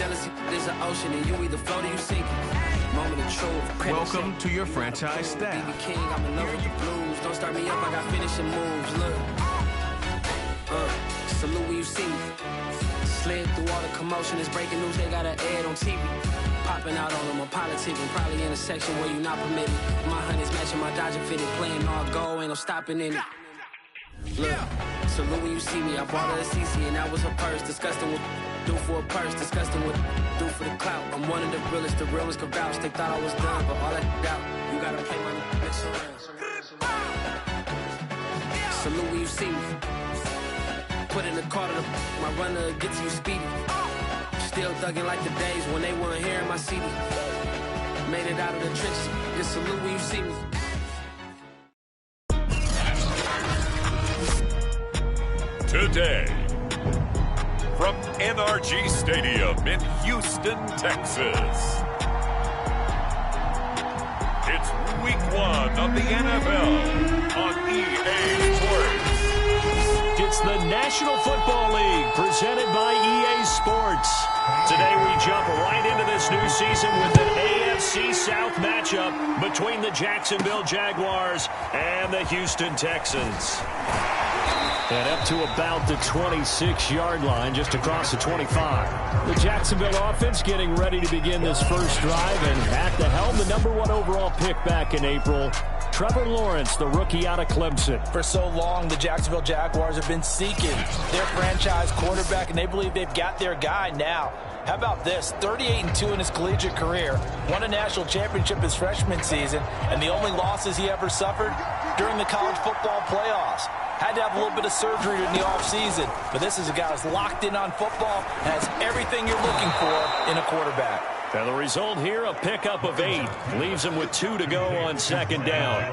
Jealousy is an ocean, and you either float or you sink. Moment of truth. Welcome to your franchise staff. BB King, I'm in love with the blues. Don't start me up, I got finishing moves. Look. Salute when you see me. Slid through all the commotion. It's breaking news, they got an ad on TV. Popping out on them, I'm politicking. Probably in a section where you not permitted. My honey's matching my Dodger fitted. Playing all go, ain't no stopping in it. Look, salute when you see me. I bought her a CC and that was her purse. Disgusting what do for a purse. Disgusting what do for the clout. I'm one of the realest. The realest could vouch. They thought I was done, but all that out. You gotta play my next around. Salute when you see me. Put in the car to my runner gets you speedy. Still thugging like the days when they weren't hearing my CD. Made it out of the trenches. Just salute when you see me. Today, from NRG Stadium in Houston, Texas, it's Week 1 of the NFL on EA Sports. It's the National Football League presented by EA Sports. Today we jump right into this new season with an AFC South matchup between the Jacksonville Jaguars and the Houston Texans. And up to about the 26-yard line, just across the 25. The Jacksonville offense getting ready to begin this first drive, and at the helm, the #1 overall pick back in April, Trevor Lawrence, the rookie out of Clemson. For so long, the Jacksonville Jaguars have been seeking their franchise quarterback, and they believe they've got their guy now. How about this? 38-2 in his collegiate career, won a national championship his freshman season, and the only losses he ever suffered during the college football playoffs. Had to have a little bit of surgery in the offseason, but this is a guy who's locked in on football and has everything you're looking for in a quarterback. And the result here, a pickup of 8. Leaves him with 2 to go on second down.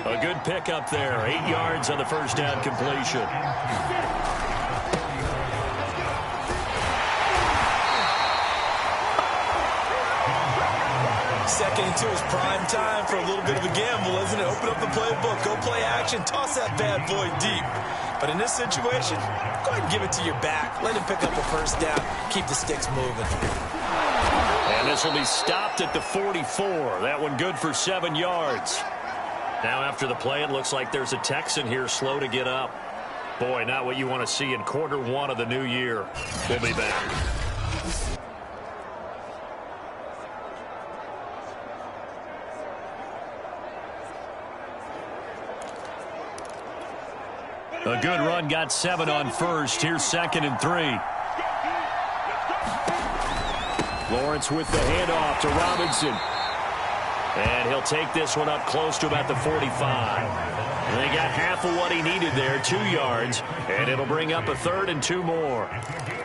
A good pickup there, 8 yards on the first down completion. Second and 2 is prime time for a little bit of a gamble, isn't it? Open up the playbook, go play action, toss that bad boy deep. But in this situation, go ahead and give it to your back. Let him pick up a first down. Keep the sticks moving. And this will be stopped at the 44. That one good for 7 yards. Now after the play, it looks like there's a Texan here slow to get up. Boy, not what you want to see in quarter 1 of the new year. We'll be back. A good run, got 7 on first. Here's 2nd and 3. Lawrence with the handoff to Robinson. And he'll take this one up close to about the 45. And they got half of what he needed there, 2 yards. And it'll bring up a 3rd and 2 more.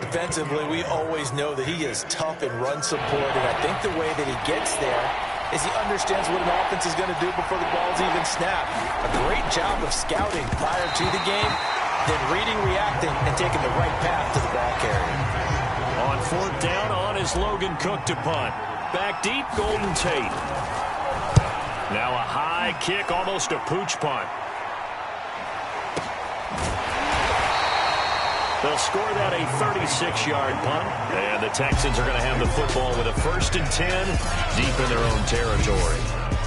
Defensively, we always know that he is tough in run support. And I think the way that he gets there is he understands what an offense is going to do before the ball's even snapped. A great job of scouting prior to the game, then reading, reacting, and taking the right path to the ball carrier. On 4th down, on is Logan Cook to punt. Back deep, Golden Tate. Now a high kick, almost a pooch punt. They'll score that a 36-yard punt, and the Texans are going to have the football with a 1st and 10 deep in their own territory.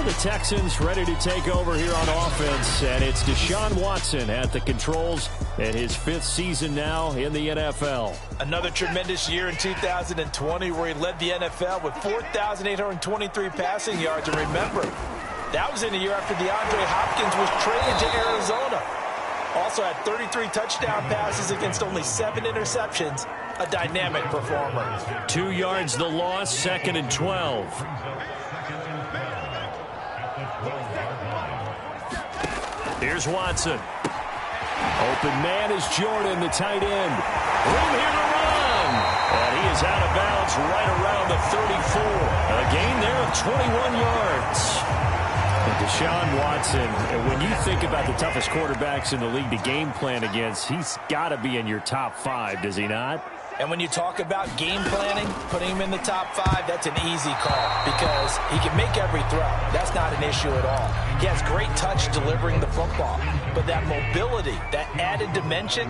The Texans ready to take over here on offense, and it's Deshaun Watson at the controls in his 5th season now in the NFL. Another tremendous year in 2020 where he led the NFL with 4,823 passing yards. And remember, that was in a year after DeAndre Hopkins was traded to Arizona. Also had 33 touchdown passes against only 7 interceptions. A dynamic performer. 2 yards the loss, 2nd and 12. Here's Watson. Open man is Jordan, the tight end. Room here to run. And he is out of bounds right around the 34. A gain there of 21 yards. And Deshaun Watson, when you think about the toughest quarterbacks in the league to game plan against, he's got to be in your top 5, does he not? And when you talk about game planning, putting him in the top 5, that's an easy call because he can make every throw. That's not an issue at all. He has great touch delivering the football. But that mobility, that added dimension,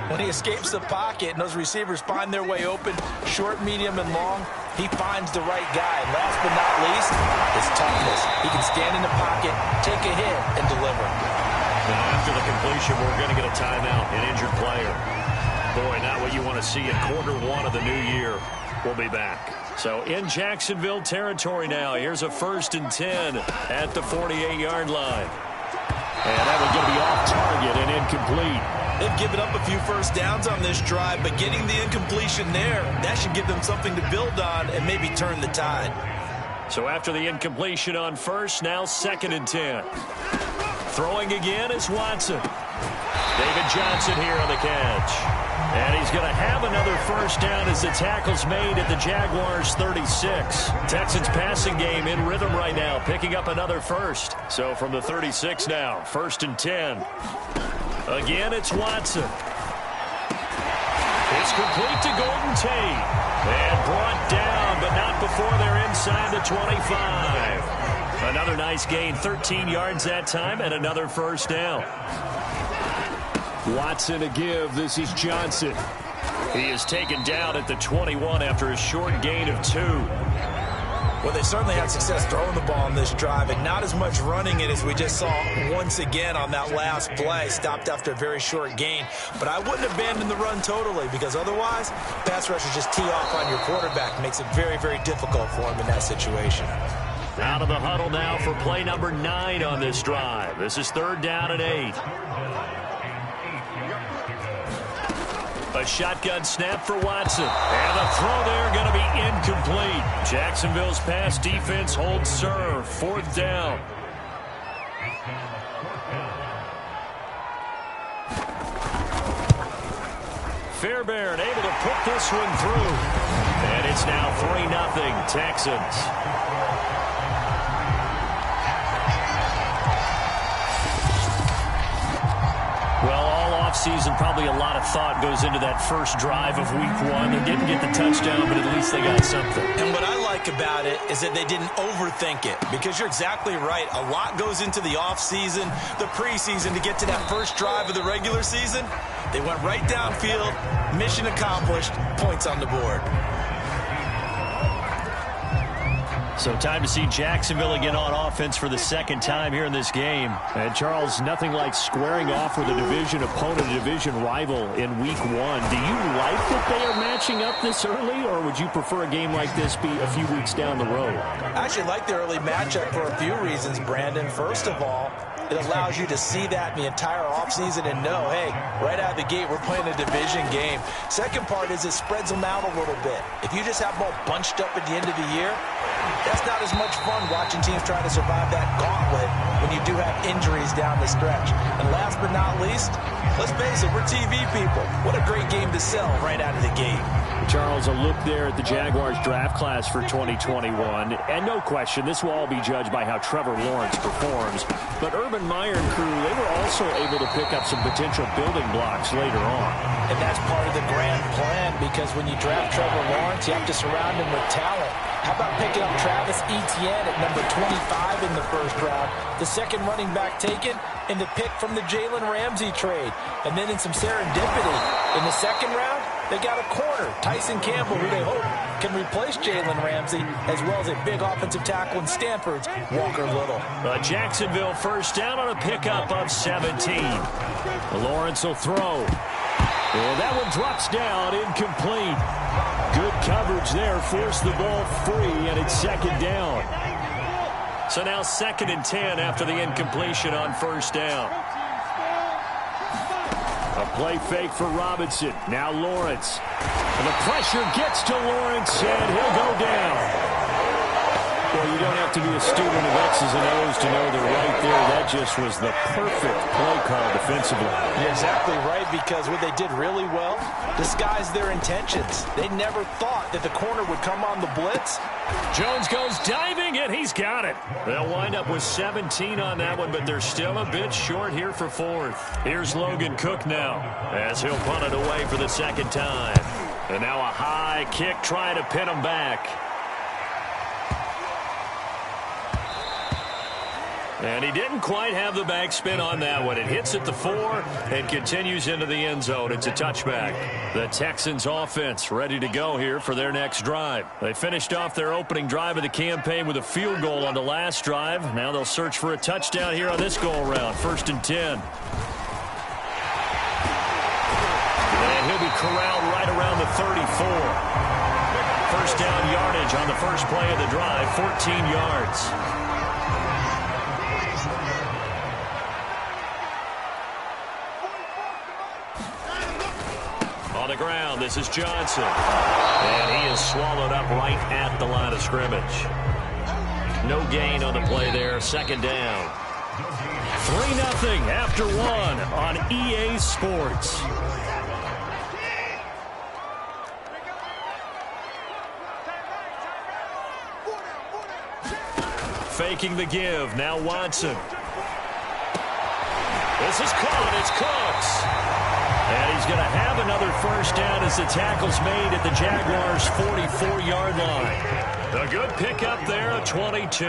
When he escapes the pocket and those receivers find their way open, short, medium, and long, he finds the right guy. And last but not least, his toughness. He can stand in the pocket, take a hit, and deliver. And after the completion, we're going to get a timeout, an injured player. Boy, not what you want to see in Q1 of the new year. We'll be back. So in Jacksonville territory now, here's a 1st and 10 at the 48-yard line. And that one's going to be off target and incomplete. They've given up a few first downs on this drive, but getting the incompletion there, that should give them something to build on and maybe turn the tide. So after the incompletion on first, now 2nd and 10. Throwing again is Watson. David Johnson here on the catch. And he's going to have another first down as the tackle's made at the Jaguars' 36. Texans passing game in rhythm right now, picking up another first. So from the 36 now, 1st and 10. Again, it's Watson. It's complete to Golden Tate. And brought down, but not before they're inside the 25. Another nice gain, 13 yards that time, and another first down. Watson a give. This is Johnson. He is taken down at the 21 after a short gain of 2. Well, they certainly had success throwing the ball on this drive, and not as much running it as we just saw once again on that last play. Stopped after a very short gain. But I wouldn't abandon the run totally, because otherwise, pass rushers just tee off on your quarterback. Makes it very, very difficult for him in that situation. Out of the huddle now for play number 9 on this drive. This is 3rd down and 8. A shotgun snap for Watson. And the throw there going to be incomplete. Jacksonville's pass defense holds serve. 4th down. Fairbairn able to put this one through. And it's now 3-0 Texans. Offseason, probably a lot of thought goes into that first drive of week 1. They didn't get the touchdown, but at least they got something. And what I like about it is that they didn't overthink it, because you're exactly right. A lot goes into the offseason, the preseason to get to that first drive of the regular season. They went right downfield, mission accomplished, points on the board. So time to see Jacksonville again on offense for the 2nd time here in this game. And Charles, nothing like squaring off with a division opponent, a division rival in week 1. Do you like that they are matching up this early, or would you prefer a game like this be a few weeks down the road? I actually like the early matchup for a few reasons, Brandon. First of all, it allows you to see that in the entire offseason and know, hey, right out of the gate, we're playing a division game. Second part is it spreads them out a little bit. If you just have them all bunched up at the end of the year, that's not as much fun watching teams try to survive that gauntlet when you do have injuries down the stretch. And last but not least, let's face it, we're TV people. What a great game to sell right out of the gate. Charles, a look there at the Jaguars draft class for 2021. And no question, this will all be judged by how Trevor Lawrence performs. But Urban Meyer and crew, they were also able to pick up some potential building blocks later on. And that's part of the grand plan, because when you draft Trevor Lawrence, you have to surround him with talent. How about picking up Travis Etienne at number 25 in the first round, the second running back taken, and the pick from the Jalen Ramsey trade. And then in some serendipity, in the second round, they got a corner, Tyson Campbell, who they hope can replace Jalen Ramsey, as well as a big offensive tackle in Stanford's Walker Little. A Jacksonville first down on a pickup of 17. Lawrence will throw. And that one drops down, incomplete. Good coverage there, forced the ball free, and it's 2nd down. So now 2nd and 10 after the incompletion on first down. A play fake for Robinson. Now Lawrence. And the pressure gets to Lawrence, and he'll go down. Well, you don't have to be a student of X's and O's to know they're right there. That just was the perfect play call defensively. You're exactly right, because what they did really well disguised their intentions. They never thought that the corner would come on the blitz. Jones goes diving, and he's got it. They'll wind up with 17 on that one, but they're still a bit short here for 4th. Here's Logan Cook now, as he'll punt it away for the 2nd time. And now a high kick trying to pin him back. And he didn't quite have the backspin on that one. It hits at the 4 and continues into the end zone. It's a touchback. The Texans offense ready to go here for their next drive. They finished off their opening drive of the campaign with a field goal on the last drive. Now they'll search for a touchdown here on this go-around. 1st and 10. And he'll be corralled right around the 34. First down yardage on the first play of the drive, 14 yards. On the ground, this is Johnson. And he is swallowed up right at the line of scrimmage. No gain on the play there, 2nd down. 3-0 after 1 on EA Sports. Faking the give. Now Watson. This is caught. It's Cooks. And he's going to have another first down as the tackle's made at the Jaguars' 44-yard line. A good pickup there, a 22.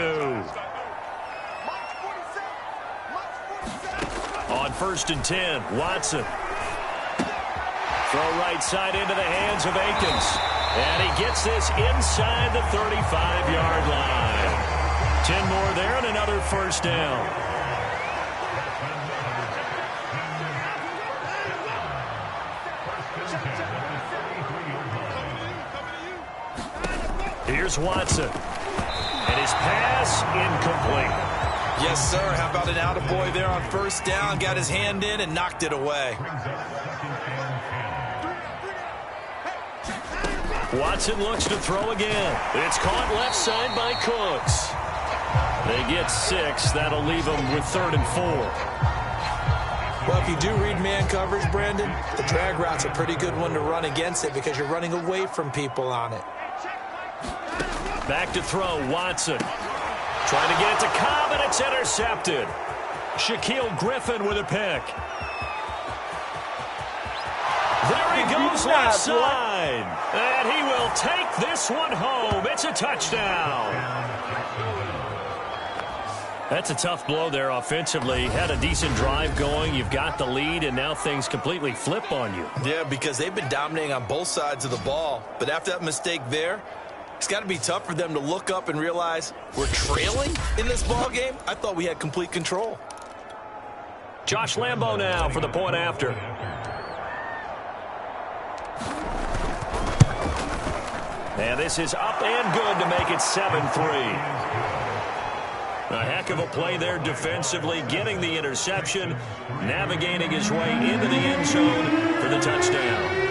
On 1st and 10, Watson. Throw right side into the hands of Akins. And he gets this inside the 35-yard line. 10 more there and another first down. Here's Watson. And his pass incomplete. Yes, sir. How about an attaboy there on 1st down? Got his hand in and knocked it away. Watson looks to throw again. It's caught left side by Cooks. They get 6. That'll leave them with 3rd and 4. Well, if you do read man coverage, Brandon, the drag route's a pretty good one to run against it because you're running away from people on it. Back to throw, Watson. Trying to get it to Cobb, and it's intercepted. Shaquille Griffin with a pick. There he goes left side. And he will take this one home. It's a touchdown. That's a tough blow there offensively. Had a decent drive going. You've got the lead, and now things completely flip on you. Yeah, because they've been dominating on both sides of the ball. But after that mistake there, it's got to be tough for them to look up and realize we're trailing in this ball game. I thought we had complete control. Josh Lambo now for the point after. And this is up and good to make it 7-3. A heck of a play there defensively, getting the interception, navigating his way into the end zone for the touchdown.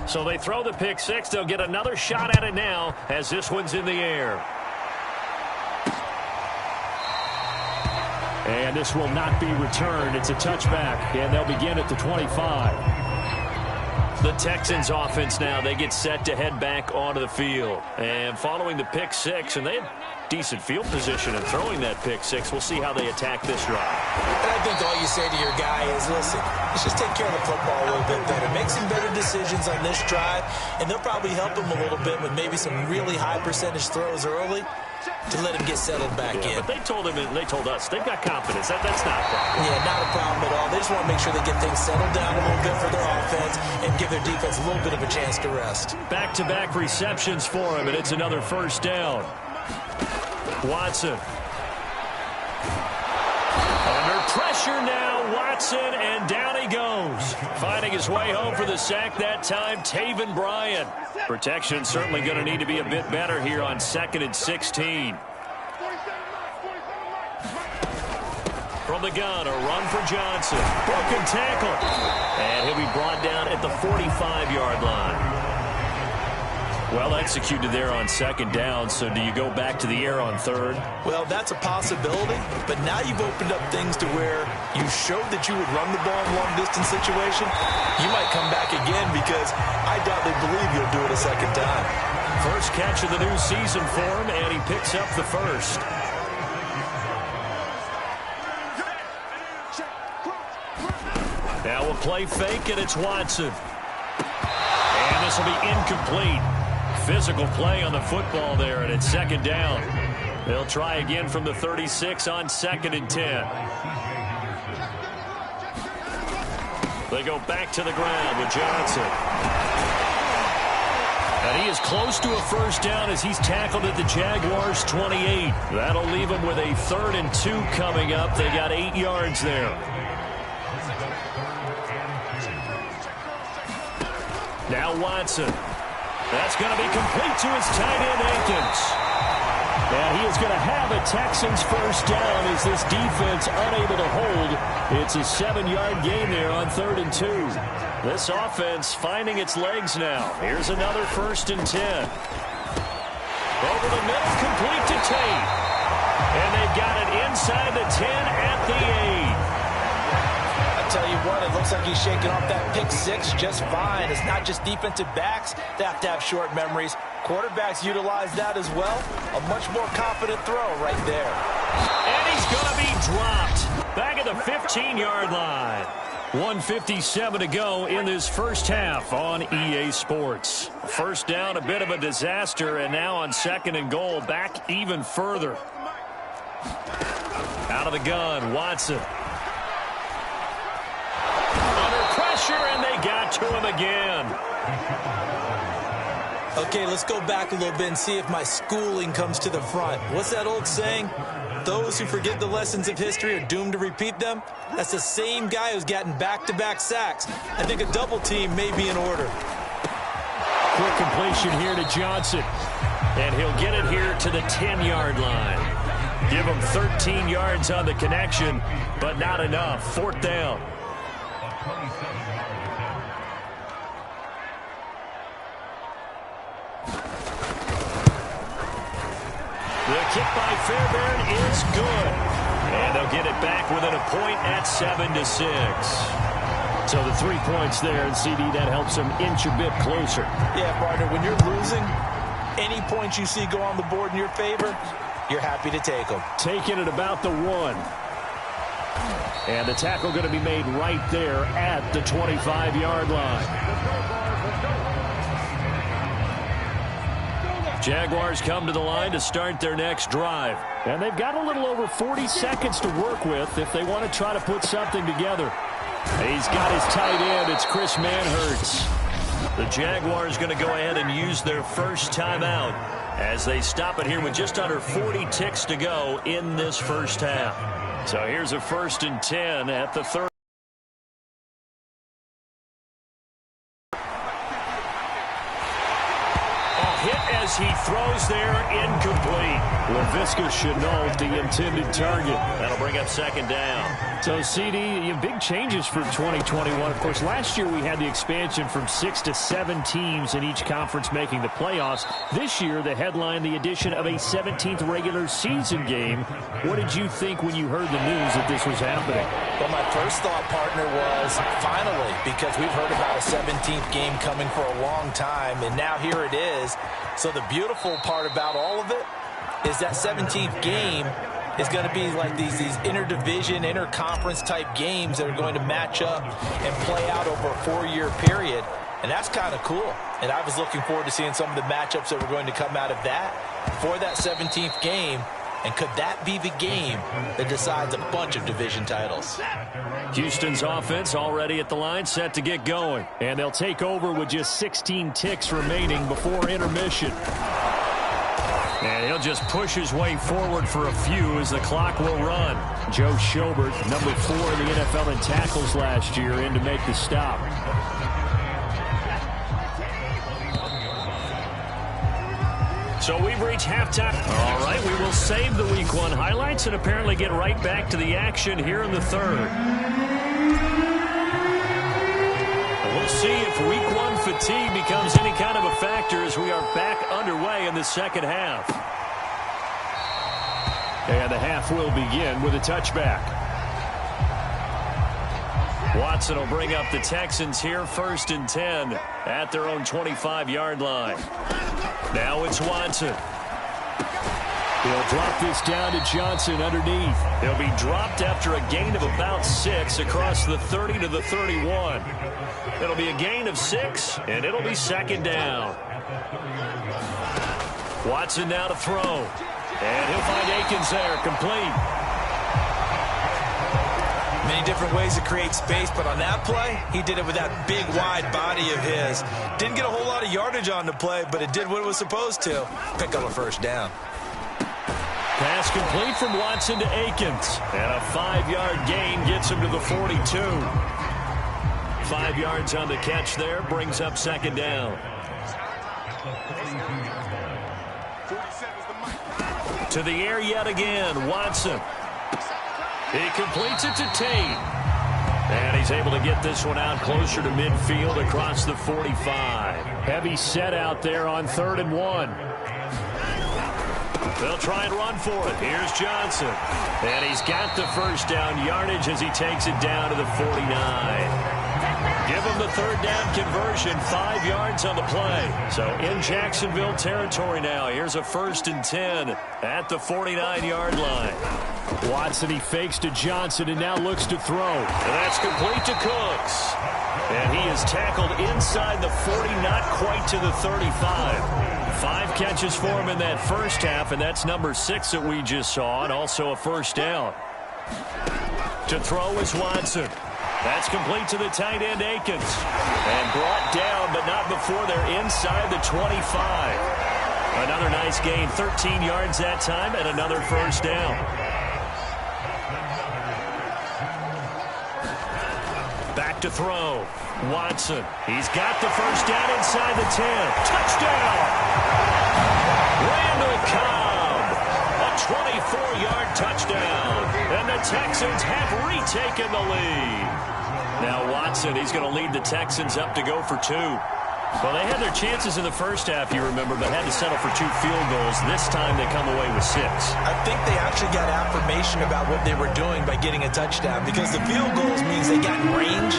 So they throw the pick 6. They'll get another shot at it now as this one's in the air. And this will not be returned. It's a touchback, and they'll begin at the 25. The Texans offense now, they get set to head back onto the field. And following the pick 6, and they have decent field position in throwing that pick 6. We'll see how they attack this drive. And I think all you say to your guy is, listen, let's just take care of the football a little bit better. Make some better decisions on this drive, and they'll probably help him a little bit with maybe some really high percentage throws early to let him get settled back in. But they told him, and they told us, they've got confidence. That's not a problem. Yeah, not a problem at all. They just want to make sure they get things settled down a little bit for their offense and give their defense a little bit of a chance to rest. Back-to-back receptions for him, and it's another first down. Watson. Under pressure now, Watson, and down he goes. Finding his way home for the sack that time, Taven Bryan. Protection certainly going to need to be a bit better here on 2nd and 16. From the gun, a run for Johnson. Broken tackle. And he'll be brought down at the 45-yard line. Well executed there on 2nd down, so do you go back to the air on 3rd? Well, that's a possibility, but now you've opened up things to where you showed that you would run the ball in long-distance situation. You might come back again because I doubt they believe you'll do it a 2nd time. First catch of the new season for him, and he picks up the first. a play fake, and it's Watson. And this will be incomplete. Physical play on the football there, and it's second down. They'll try again from the 36 on 2nd and 10. They go back to the ground with Johnson. And he is close to a first down as he's tackled at the Jaguars' 28. That'll leave him with a 3rd and 2 coming up. They got 8 yards there. Now Watson. That's going to be complete to his tight end, Akins. And he is going to have a Texans first down as this defense unable to hold. It's a 7-yard gain there on 3rd and 2. This offense finding its legs now. Here's another 1st and 10. Over the middle, complete to Tate. And they've got it inside the 10 at the 8. I tell you what, it looks like he's shaking off that pick 6 just fine. It's not just defensive backs that have to have short memories. Quarterbacks utilize that as well. A much more confident throw right there. And he's going to be dropped back at the 15-yard line. 1:57 to go in this first half on EA Sports. First down, a bit of a disaster, and now on 2nd and goal, back even further. Out of the gun, Watson. Under pressure, and they got to him again. Okay, let's go back a little bit and see if my schooling comes to the front. What's that old saying? Those who forget the lessons of history are doomed to repeat them. That's the same guy who's gotten back-to-back sacks. I think a double team may be in order. Quick completion here to Johnson. And he'll get it here to the 10-yard line. Give him 13 yards on the connection, but not enough. 4th down. The kick by Fairbairn is good. And they'll get it back within a point at 7-6. So the 3 points there, and CD, that helps them inch a bit closer. Yeah, partner, when you're losing, any points you see go on the board in your favor, you're happy to take them. Taking it about the 1. And the tackle going to be made right there at the 25-yard line. Jaguars come to the line to start their next drive. And they've got a little over 40 seconds to work with if they want to try to put something together. He's got his tight end. It's Chris Manhertz. The Jaguars going to go ahead and use their first timeout as they stop it here with just under 40 ticks to go in this first half. So here's a 1st and 10 at the 30. As he throws there, incomplete. Laviska Shenault, the intended target. That'll bring up 2nd down. So, CD, big changes for 2021. Of course, last year we had the expansion from 6 to 7 teams in each conference making the playoffs. This year, the headline, the addition of a 17th regular season game. What did you think when you heard the news that this was happening? Well, my first thought, partner, was finally, because we've heard about a 17th game coming for a long time, and now here it is. So the beautiful part about all of it is that 17th game is going to be like these interdivision, interconference type games that are going to match up and play out over a 4-year period. And that's kind of cool. And I was looking forward to seeing some of the matchups that were going to come out of that for that 17th game. And could that be the game that decides a bunch of division titles? Houston's offense already at the line, set to get going. And they'll take over with just 16 ticks remaining before intermission. And he'll just push his way forward for a few as the clock will run. Joe Schobert, number 4 in the NFL in tackles last year, in to make the stop. So we've reached halftime. All right, we will save the Week 1 highlights and apparently get right back to the action here in the 3rd. We'll see if Week 1 fatigue becomes any kind of a factor as we are back underway in the second half. And the half will begin with a touchback. Watson will bring up the Texans here, 1st and 10 at their own 25-yard line. Now it's Watson. He'll drop this down to Johnson underneath. He'll be dropped after a gain of about 6 across the 30 to the 31. It'll be a gain of 6, and it'll be second down. Watson now to throw. And he'll find Akins there, complete. Many different ways to create space, but on that play, he did it with that big, wide body of his. Didn't get a whole lot of yardage on the play, but it did what it was supposed to. Pick up a first down. Pass complete from Watson to Akins. And a 5-yard gain gets him to the 42. 5 yards on the catch there, brings up second down. To the air yet again, Watson. He completes it to Tate. And he's able to get this one out closer to midfield across the 45. Heavy set out there on 3rd and 1. They'll try and run for it. Here's Johnson. And he's got the first down yardage as he takes it down to the 49. Give him the 3rd down conversion, 5 yards on the play. So in Jacksonville territory now. Here's a 1st and 10 at the 49-yard line. Watson, he fakes to Johnson and now looks to throw. And that's complete to Cooks. And he is tackled inside the 40, not quite to the 35. 5 catches for him in that first half, and that's number 6 that we just saw, and also a first down. To throw is Watson. That's complete to the tight end, Akins. And brought down, but not before they're inside the 25. Another nice gain, 13 yards that time, and another first down. Back to throw. Watson. He's got the first down inside the 10. Touchdown! Randall Cobb. A 24-yard touchdown. And the Texans have retaken the lead. Now Watson, he's going to lead the Texans up to go for 2. Well, they had their chances in the first half, you remember, but had to settle for 2 field goals. This time they come away with 6. I think they actually got affirmation about what they were doing by getting a touchdown, because the field goals means they got in range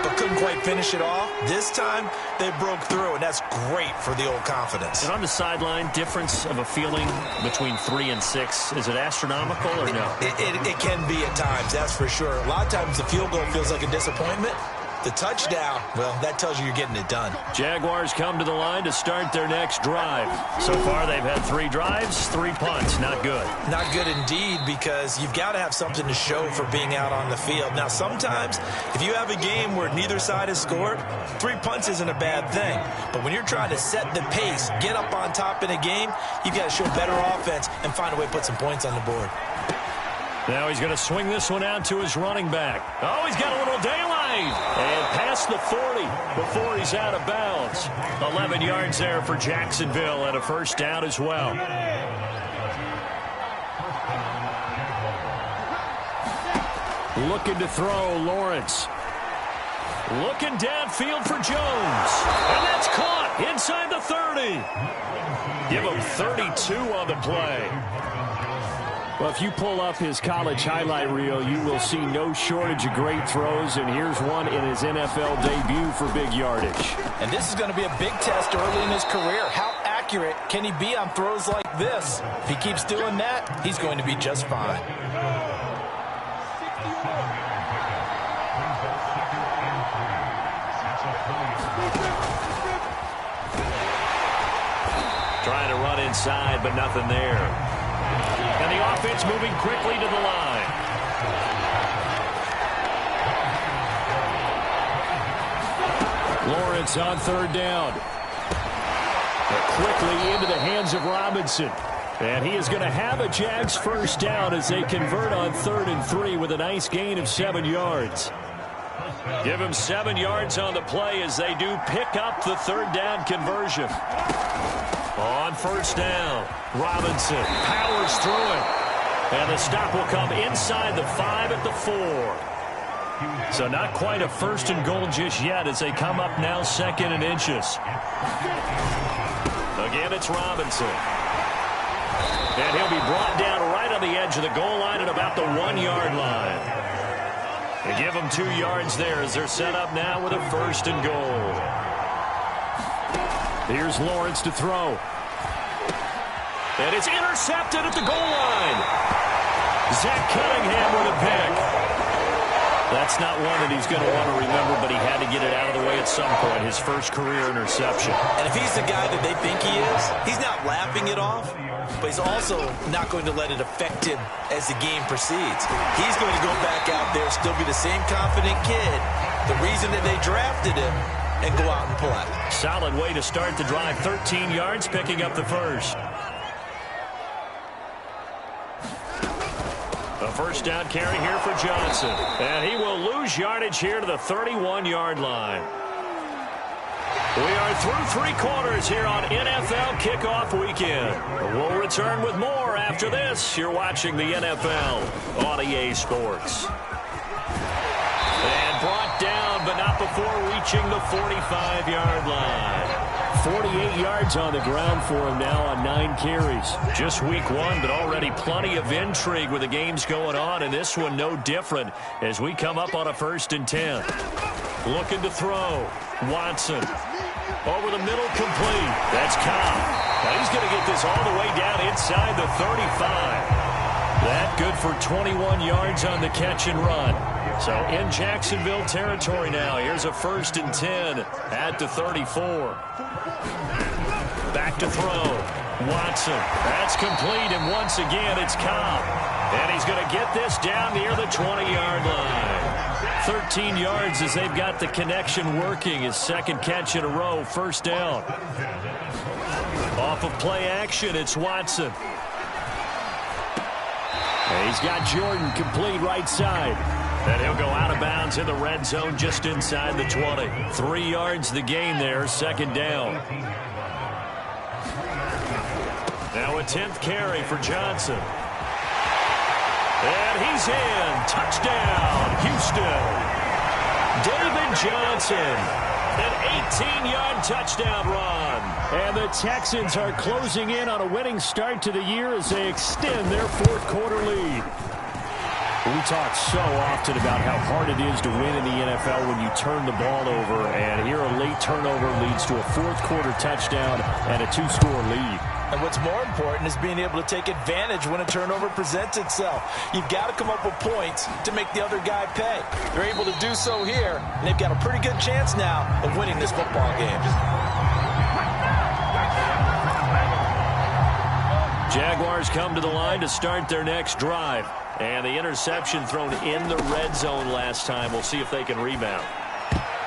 but couldn't quite finish it off. This time they broke through, and that's great for the old confidence. And on the sideline, difference of a feeling between 3 and 6, is it astronomical or no? It can be at times, that's for sure. A lot of times the field goal feels like a disappointment. The touchdown, well, that tells you you're getting it done. Jaguars come to the line to start their next drive. So far, they've had 3 drives, 3 punts. Not good. Not good indeed, because you've got to have something to show for being out on the field. Now, sometimes, if you have a game where neither side has scored, 3 punts isn't a bad thing. But when you're trying to set the pace, get up on top in a game, you've got to show better offense and find a way to put some points on the board. Now he's going to swing this one out to his running back. Oh, he's got a little daylight. And past the 40 before he's out of bounds. 11 yards there for Jacksonville and a first down as well. Looking to throw, Lawrence. Looking downfield for Jones. And that's caught inside the 30. Give him 32 on the play. Well, if you pull up his college highlight reel, you will see no shortage of great throws, and here's one in his NFL debut for big yardage. And this is going to be a big test early in his career. How accurate can he be on throws like this? If he keeps doing that, he's going to be just fine. Trying to run inside, but nothing there. And the offense moving quickly to the line. Lawrence on 3rd down. Quickly into the hands of Robinson. And he is going to have a Jags first down as they convert on 3rd and 3 with a nice gain of 7 yards. Give him 7 yards on the play as they do pick up the 3rd down conversion. On first down, Robinson powers through it. And the stop will come inside the 5 at the 4. So not quite a 1st and goal just yet as they come up now 2nd and inches. Again, it's Robinson. And he'll be brought down right on the edge of the goal line at about the 1-yard line. They give them 2 yards there as they're set up now with a 1st and goal. Here's Lawrence to throw. And it's intercepted at the goal line. Zach Cunningham with a pick. That's not one that he's going to want to remember, but he had to get it out of the way at some point, his first career interception. And if he's the guy that they think he is, he's not laughing it off, but he's also not going to let it affect him as the game proceeds. He's going to go back out there, still be the same confident kid, the reason that they drafted him, and go out and play. Solid way to start the drive, 13 yards, picking up the first. A first down carry here for Johnson. And he will lose yardage here to the 31-yard line. We are through 3 quarters here on NFL Kickoff Weekend. We'll return with more after this. You're watching the NFL on EA Sports. And brought down, but not before reaching the 45-yard line. 48 yards on the ground for him now on 9 carries. Just week 1, but already plenty of intrigue with the games going on, and this one no different as we come up on a 1st and 10. Looking to throw. Watson. Over the middle, complete. That's Cobb. Now he's going to get this all the way down inside the 35. That good for 21 yards on the catch and run. So in Jacksonville territory now. Here's a 1st and 10 at the 34. Back to throw. Watson. That's complete, and once again it's Cobb. And he's going to get this down near the 20-yard line. 13 yards as they've got the connection working. His 2nd catch in a row, 1st down. Off of play action, it's Watson. And he's got Jordan complete right side. And he'll go out of bounds in the red zone just inside the 20. 3 yards the gain there, 2nd down. Now a 10th carry for Johnson. And he's in. Touchdown, Houston. David Johnson. An 18-yard touchdown run. And the Texans are closing in on a winning start to the year as they extend their 4th quarter lead. We talk so often about how hard it is to win in the NFL when you turn the ball over, and here a late turnover leads to a 4th quarter touchdown and a 2-score lead. And what's more important is being able to take advantage when a turnover presents itself. You've got to come up with points to make the other guy pay. They're able to do so here, and they've got a pretty good chance now of winning this football game. Jaguars come to the line to start their next drive. And the interception thrown in the red zone last time. We'll see if they can rebound.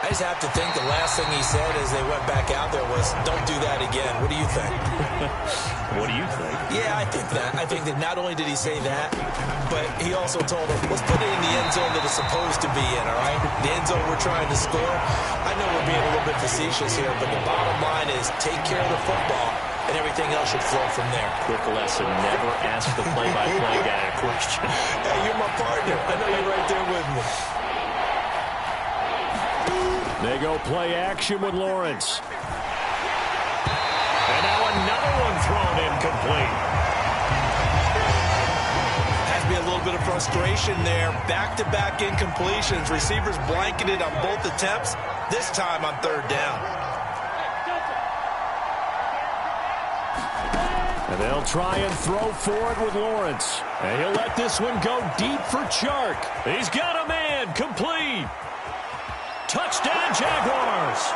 I just have to think the last thing he said as they went back out there was, don't do that again. What do you think? What do you think? Yeah, I think that. I think that not only did he say that, but he also told them, let's put it in the end zone that it's supposed to be in, all right? The end zone we're trying to score. I know we're being a little bit facetious here, but the bottom line is take care of the football, and everything else should flow from there. Quick lesson, never ask the play-by-play guy a question. Hey, you're my partner. I know you're right there with me. They go play action with Lawrence. And now another one thrown incomplete. Has to be a little bit of frustration there. Back-to-back incompletions. Receivers blanketed on both attempts, this time on 3rd down. And they'll try and throw forward with Lawrence. And he'll let this one go deep for Chark. He's got a man, complete. Touchdown, Jaguars.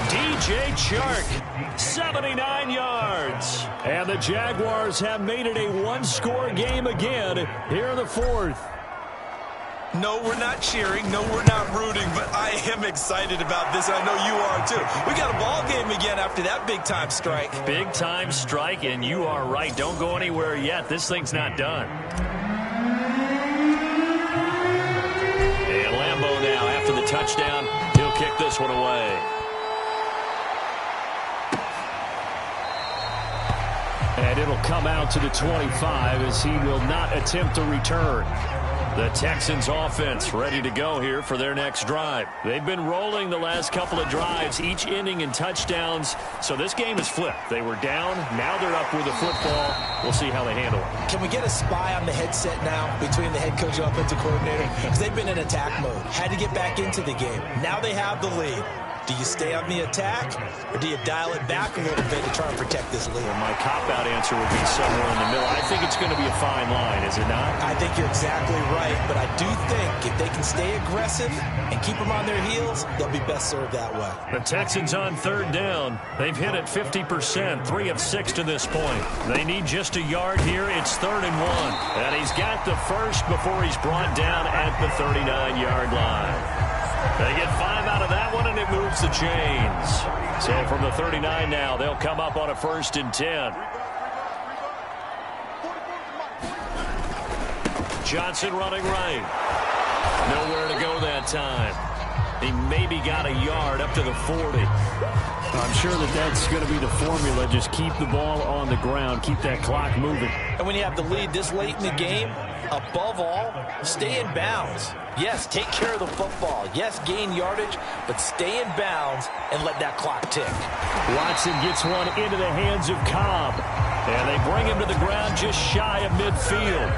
DJ Chark, 79 yards. And the Jaguars have made it a 1-score game again here in the 4th. No, we're not cheering. No, we're not rooting. But I am excited about this. I know you are, too. We got a ball game again after that big-time strike. Big-time strike, and you are right. Don't go anywhere yet. This thing's not done. And Lambeau now, after the touchdown, he'll kick this one away. And it'll come out to the 25 as he will not attempt a return. The Texans offense ready to go here for their next drive. They've been rolling the last couple of drives, each ending in touchdowns. So this game is flipped. They were down. Now they're up with the football. We'll see how they handle it. Can we get a spy on the headset now between the head coach and offensive coordinator? Because they've been in attack mode. Had to get back into the game. Now they have the lead. Do you stay on the attack, or do you dial it back a little bit to try and protect this lead? Well, my cop-out answer would be somewhere in the middle. I think it's going to be a fine line, is it not? I think you're exactly right, but I do think if they can stay aggressive and keep them on their heels, they'll be best served that way. The Texans on third down. They've hit it 50%, 3 of 6 to this point. They need just a yard here. It's 3rd and 1. And he's got the first before he's brought down at the 39-yard line. They get 5 out of that one, and it moves the chains. So from the 39 now, they'll come up on a 1st and 10. Johnson running right. Nowhere to go that time. He maybe got a yard up to the 40. I'm sure that's going to be the formula. Just keep the ball on the ground. Keep that clock moving. And when you have the lead this late in the game, above all, stay in bounds. Yes, take care of the football. Yes, gain yardage, but stay in bounds and let that clock tick. Watson gets one into the hands of Cobb. And they bring him to the ground just shy of midfield.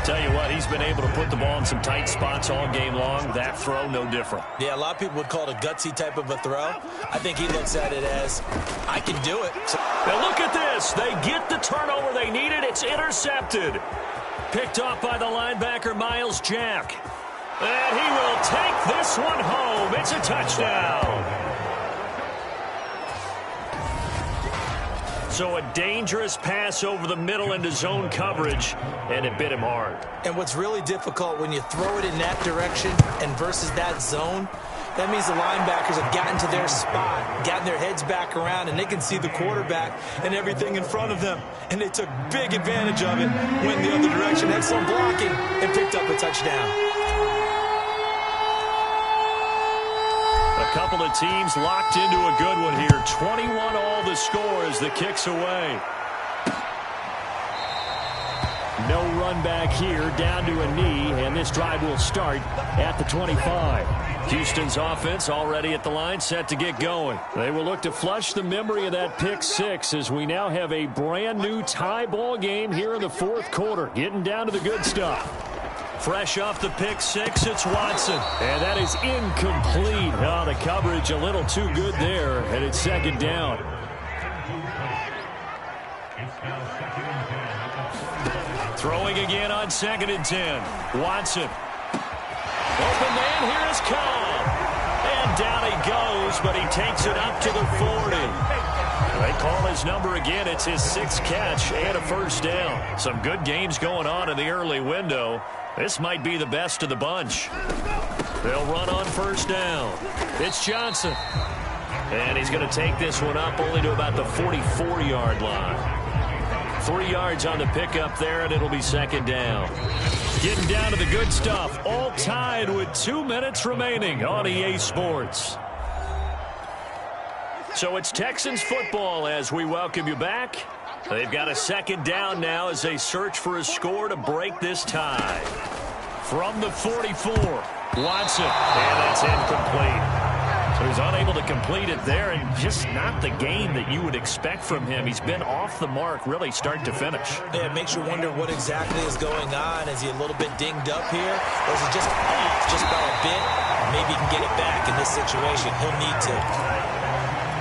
Tell you what, he's been able to put the ball in some tight spots all game long. That throw, no different. Yeah, a lot of people would call it a gutsy type of a throw. I think he looks at it as, I can do it. Now look at this. They get the turnover they needed. It's intercepted. Picked off by the linebacker, Miles Jack. And he will take this one home. It's a touchdown. So a dangerous pass over the middle into zone coverage, and it bit him hard. And what's really difficult when you throw it in that direction and versus that zone, that means the linebackers have gotten to their spot, gotten their heads back around, and they can see the quarterback and everything in front of them. And they took big advantage of it, went the other direction, excellent blocking, and picked up a touchdown. A couple of teams locked into a good one here. 21 all the score as the kick's away. No run back here, down to a knee, and this drive will start at the 25. Houston's offense already at the line, set to get going. They will look to flush the memory of that pick six as we now have a brand new tie ball game here in the 4th quarter. Getting down to the good stuff. Fresh off the pick six, it's Watson. And that is incomplete. Oh, the coverage a little too good there, and it's 2nd down. Throwing again on 2nd and 10. Watson. Open man, here is Cobb. And down he goes, but he takes it up to the 40. They call his number again. It's his 6th catch and a 1st down. Some good games going on in the early window. This might be the best of the bunch. They'll run on 1st down. It's Johnson. And he's going to take this one up only to about the 44-yard line. 3 yards on the pickup there, and it'll be 2nd down. Getting down to the good stuff. All tied with 2 minutes remaining on EA Sports. So it's Texans football as we welcome you back. They've got a 2nd down now as they search for a score to break this tie. From the 44, Watson, and that's incomplete. So he's unable to complete it there, and just not the game that you would expect from him. He's been off the mark really start to finish. Yeah, it makes you wonder what exactly is going on. Is he a little bit dinged up here, or is he just off just by a bit? Maybe he can get it back in this situation. He'll need to.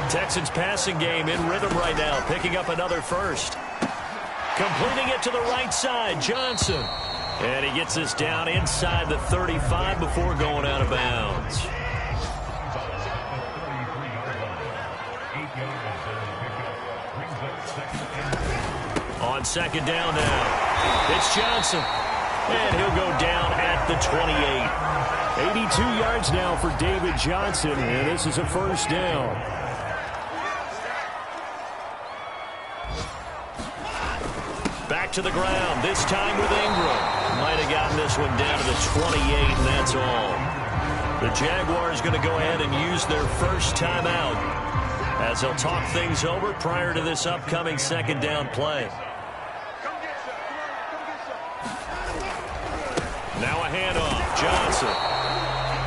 Texans passing game in rhythm right now, picking up another 1st. Completing it to the right side, Johnson. And he gets this down inside the 35 before going out of bounds. On 2nd down now, it's Johnson. And he'll go down at the 28. 82 yards now for David Johnson, and this is a 1st down. Back to the ground, this time with Ingram. Might have gotten this one down to the 28, and that's all. The Jaguars going to go ahead and use their 1st timeout as they'll talk things over prior to this upcoming 2nd down play. Now a handoff, Johnson.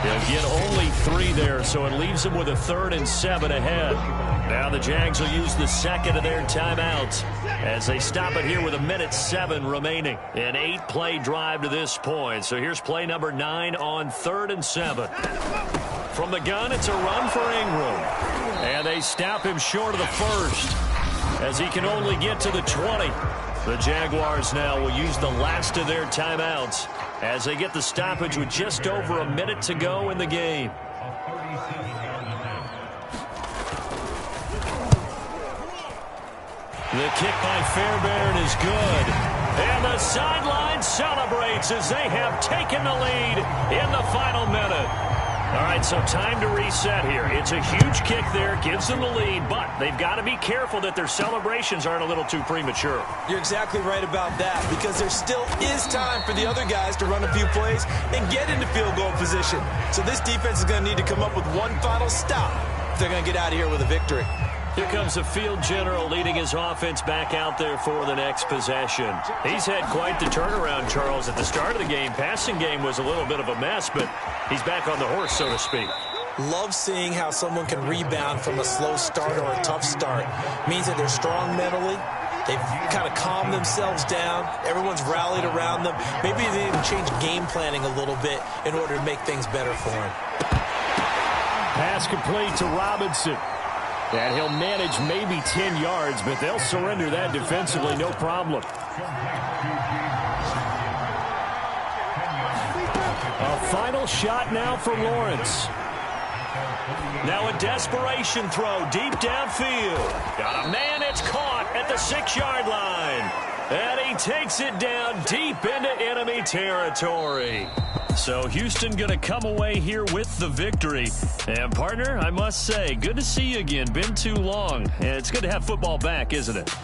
He'll get only 3 there, so it leaves him with a 3rd and 7 ahead. Now the Jags will use the 2nd of their timeouts as they stop it here with 1:07 remaining. An 8-play drive to this point. So here's play number 9 on 3rd and 7. From the gun, it's a run for Ingram. And they stop him short of the first as he can only get to the 20. The Jaguars now will use the last of their timeouts as they get the stoppage with just over a minute to go in the game. The kick by Fairbairn is good. And the sideline celebrates as they have taken the lead in the final minute. All right, so time to reset here. It's a huge kick there, gives them the lead, but they've got to be careful that their celebrations aren't a little too premature. You're exactly right about that, because there still is time for the other guys to run a few plays and get into field goal position. So this defense is going to need to come up with one final stop if they're going to get out of here with a victory. Here comes the field general leading his offense back out there for the next possession. He's had quite the turnaround, Charles. At the start of the game, passing game was a little bit of a mess, but he's back on the horse, so to speak. Love seeing how someone can rebound from a slow start or a tough start. Means that they're strong mentally. They've kind of calmed themselves down. Everyone's rallied around them. Maybe they even change game planning a little bit in order to make things better for them. Pass complete to Robinson. And he'll manage maybe 10 yards, but they'll surrender that defensively, no problem. A final shot now for Lawrence. Now a desperation throw deep downfield. Got a man, it's caught at the 6-yard line. And he takes it down deep into enemy territory. So Houston going to come away here with the victory. And, partner, I must say, good to see you again. Been too long. And it's good to have football back, isn't it?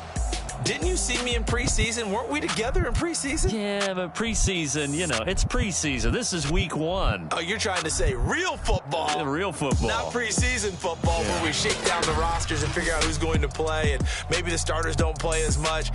Didn't you see me in preseason? Weren't we together in preseason? Yeah, but preseason, you know, it's preseason. This is week 1. Oh, you're trying to say real football. Yeah, real football. Not preseason football where we shake down the rosters and figure out who's going to play, and maybe the starters don't play as much.